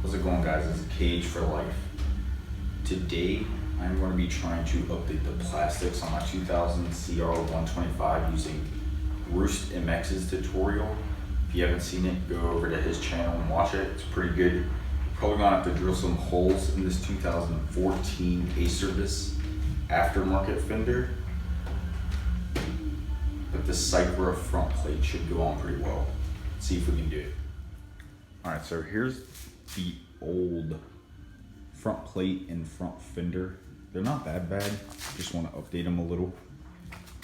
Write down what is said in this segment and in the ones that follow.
How's it going, guys? It's Cage for Life. Today I'm going to be trying to update the plastics on my 2000 CR125 using ROOSTMX's tutorial. If you haven't seen it, go over to his channel and watch it. It's pretty good. Probably gonna have to drill some holes in this 2014 Acerbis aftermarket fender, but the Cycra front plate should go on pretty well. Let's see if we can do it. All right, so here's the old front plate and front fender. They're not that bad, just want to update them a little.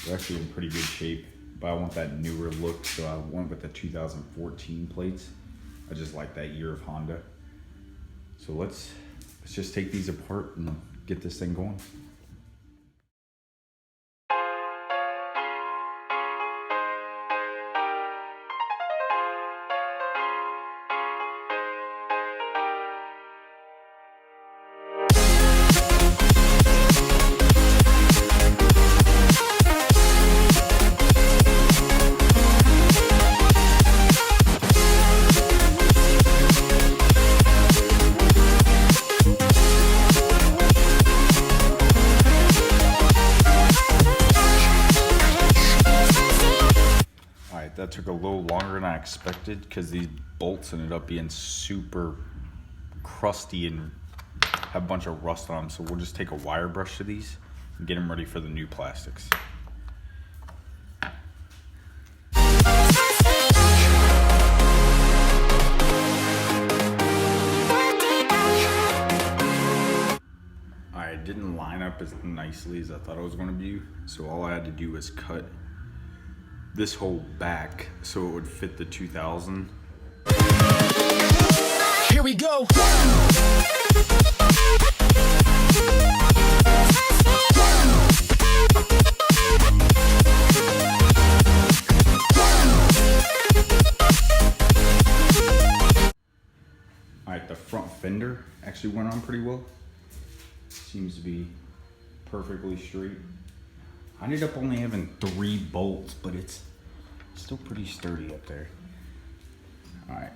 They're actually in pretty good shape, but I want that newer look, so I went with the 2014 plates. I just like that year of Honda. So let's just take these apart and get this thing going. That took a little longer than I expected because these bolts ended up being super crusty and have a bunch of rust on them. So we'll just take a wire brush to these and get them ready for the new plastics. It didn't line up as nicely as I thought it was going to be, so all I had to do was cut this whole back so it would fit the 2000. Here we go. Alright, the front fender actually went on pretty well. Seems to be perfectly straight. I ended up only having 3 bolts, but it's still pretty sturdy up there. All right.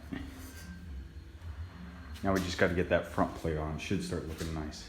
Now we just got to get that front plate on. It should start looking nice.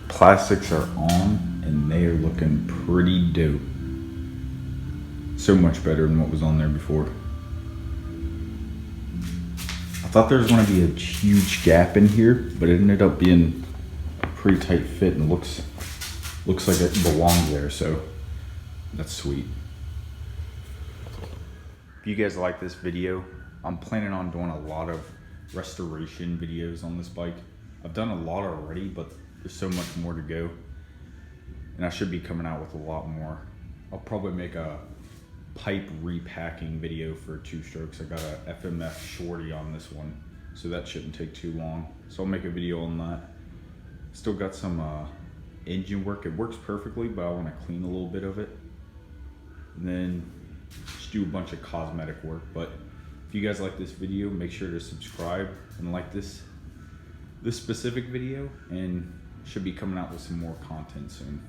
Plastics are on and they are looking pretty dope. So much better than what was on there before. I thought there was going to be a huge gap in here, but it ended up being a pretty tight fit and looks like it belongs there, so that's sweet. If you guys like this video, I'm planning on doing a lot of restoration videos on this bike. I've done a lot already, but there's so much more to go, and I should be coming out with a lot more. I'll probably make a pipe repacking video for 2-strokes. I got a FMF shorty on this one, so that shouldn't take too long. So I'll make a video on that. Still got some engine work. It works perfectly, but I want to clean a little bit of it, and then just do a bunch of cosmetic work. But if you guys like this video, make sure to subscribe and like this specific video, and should be coming out with some more content soon.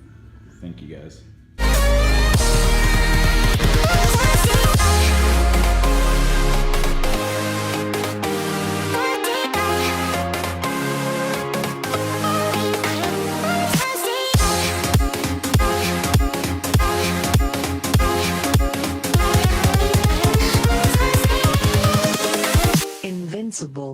Thank you guys. Invincible.